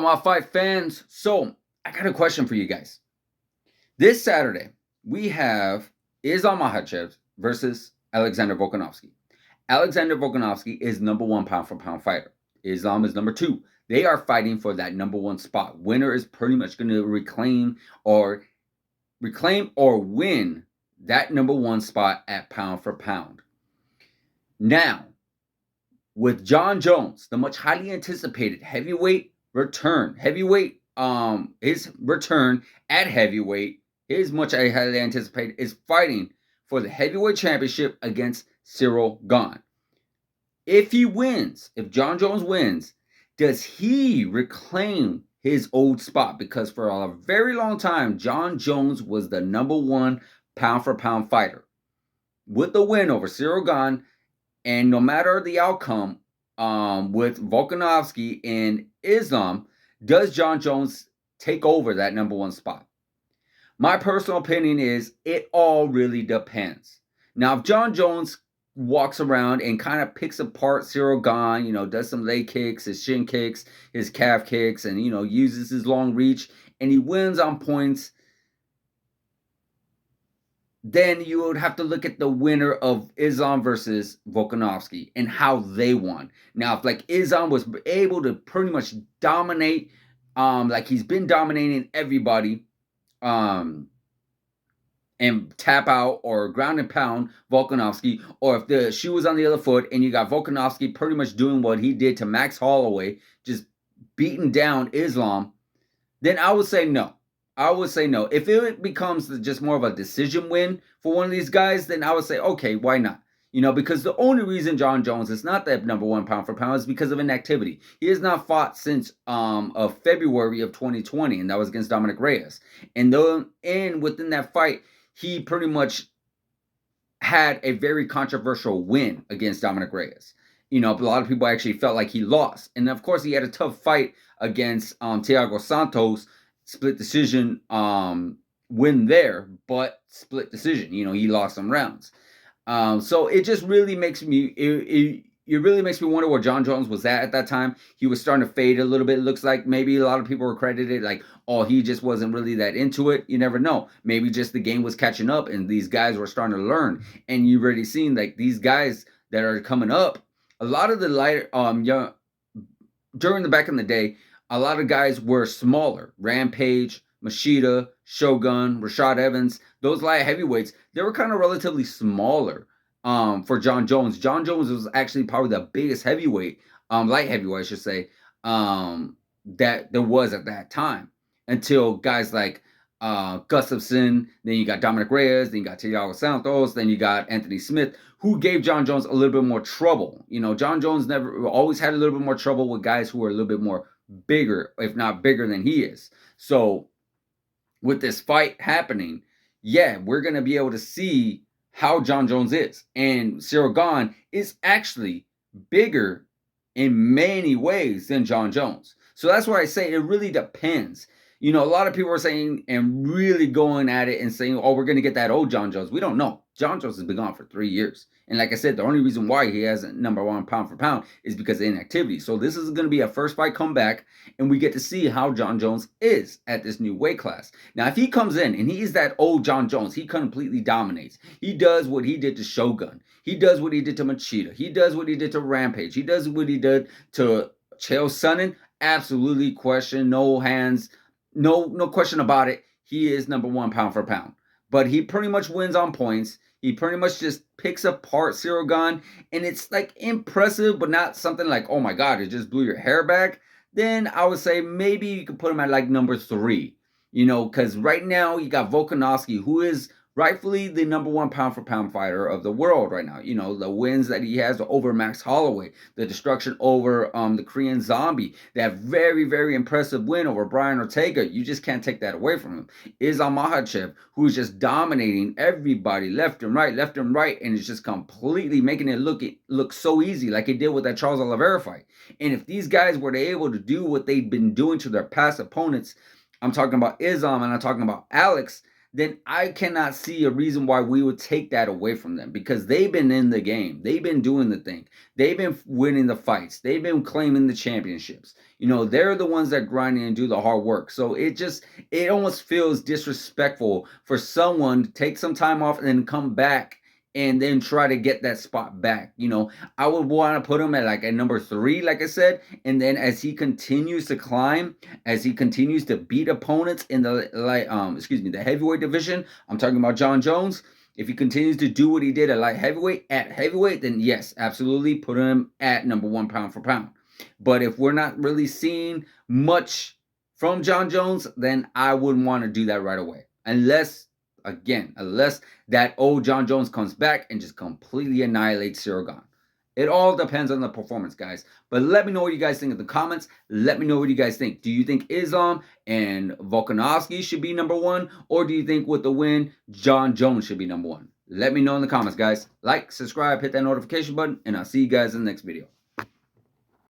Panama Fight fans? So, I got a question for you guys. This Saturday, we have Islam Makhachev versus Alexander Volkanovski. Alexander Volkanovski is number one pound for pound fighter. Islam is number two. They are fighting for that number one spot. Winner is pretty much going to reclaim or win that number one spot at pound for pound. Now, with Jon Jones, the much highly anticipated heavyweight return, his return at heavyweight is much highly anticipated, is fighting for the heavyweight championship against Cyril Gane. If Jon Jones wins, does he reclaim his old spot? Because for a very long time, Jon Jones was the number one pound for pound fighter. With the win over Cyril Gane, and no matter the outcome with Volkanovski and Islam, does Jon Jones take over that number one spot? My personal opinion is it all really depends. Now, if Jon Jones walks around and kind of picks apart Cyril Gane, does some leg kicks, his shin kicks, his calf kicks, and, uses his long reach, and he wins on points, then you would have to look at the winner of Islam versus Volkanovski and how they won. Now, if Islam was able to pretty much dominate, like he's been dominating everybody, and tap out or ground and pound Volkanovski, or if the shoe was on the other foot and you got Volkanovski pretty much doing what he did to Max Holloway, just beating down Islam, then I would say no. If it becomes just more of a decision win for one of these guys, then I would say, okay, why not? Because the only reason Jon Jones is not that number one pound for pound is because of inactivity. He has not fought since of February of 2020, and that was against Dominic Reyes. And within that fight, he pretty much had a very controversial win against Dominic Reyes. A lot of people actually felt like he lost. And of course, he had a tough fight against Thiago Santos, split decision win there, but split decision. He lost some rounds. So it just really makes me, it really makes me wonder where Jon Jones was at that time. He was starting to fade a little bit. It looks like maybe a lot of people were credited like, oh, he just wasn't really that into it. You never know. Maybe just the game was catching up and these guys were starting to learn. And you've already seen like these guys that are coming up, a lot of the lighter, young, during the back in the day, a lot of guys were smaller. Rampage, Machida, Shogun, Rashad Evans, those light heavyweights, they were kind of relatively smaller for Jon Jones. Jon Jones was actually probably the biggest heavyweight, light heavyweight, I should say, that there was at that time. Until guys like Gustafsson, then you got Dominic Reyes, then you got Thiago Santos, then you got Anthony Smith, who gave Jon Jones a little bit more trouble. Jon Jones always had a little bit more trouble with guys who were a little bit more bigger, if not bigger than he is. So with this fight happening, yeah, we're going to be able to see how Jon Jones is. And Cyril Gane is actually bigger in many ways than Jon Jones. So that's why I say it really depends. A lot of people are saying and really going at it and saying, oh, we're going to get that old Jon Jones. We don't know. Jon Jones has been gone for 3 years. And like I said, the only reason why he hasn't number one pound for pound is because of inactivity. So this is going to be a first fight comeback, and we get to see how Jon Jones is at this new weight class. Now, if he comes in and he is that old Jon Jones, he completely dominates. He does what he did to Shogun. He does what he did to Machida. He does what he did to Rampage. He does what he did to Chael Sonnen. Absolutely question, no hands, no question about it. He is number one pound for pound. But he pretty much wins on points. He pretty much just picks apart Cyril Gane, and it's like impressive, but not something like, oh my God, it just blew your hair back. Then I would say maybe you could put him at like number 3, because right now you got Volkanovski, who is rightfully the number one pound for pound fighter of the world right now. The wins that he has over Max Holloway, the destruction over the Korean Zombie, that very, very impressive win over Brian Ortega. You just can't take that away from him. Islam Makhachev, who is just dominating everybody left and right, and is just completely making it look so easy, like it did with that Charles Oliveira fight. And if these guys were able to do what they've been doing to their past opponents, I'm talking about Islam and I'm talking about Alex, then I cannot see a reason why we would take that away from them, because they've been in the game. They've been doing the thing. They've been winning the fights. They've been claiming the championships. They're the ones that grind and do the hard work. So it almost feels disrespectful for someone to take some time off and then come back and then try to get that spot back. I would want to put him at number 3, like I said, and then as he continues to climb, as he continues to beat opponents in the heavyweight division, I'm talking about Jon Jones. If he continues to do what he did at heavyweight, then yes, absolutely put him at number 1 pound for pound. But if we're not really seeing much from Jon Jones, then I wouldn't want to do that right away. Unless that old Jon Jones comes back and just completely annihilates Ciryl Gane. It all depends on the performance, guys. But let me know what you guys think in the comments. Let me know what you guys think. Do you think Islam and Volkanovski should be number 1? Or do you think with the win, Jon Jones should be number 1? Let me know in the comments, guys. Like, subscribe, hit that notification button, and I'll see you guys in the next video.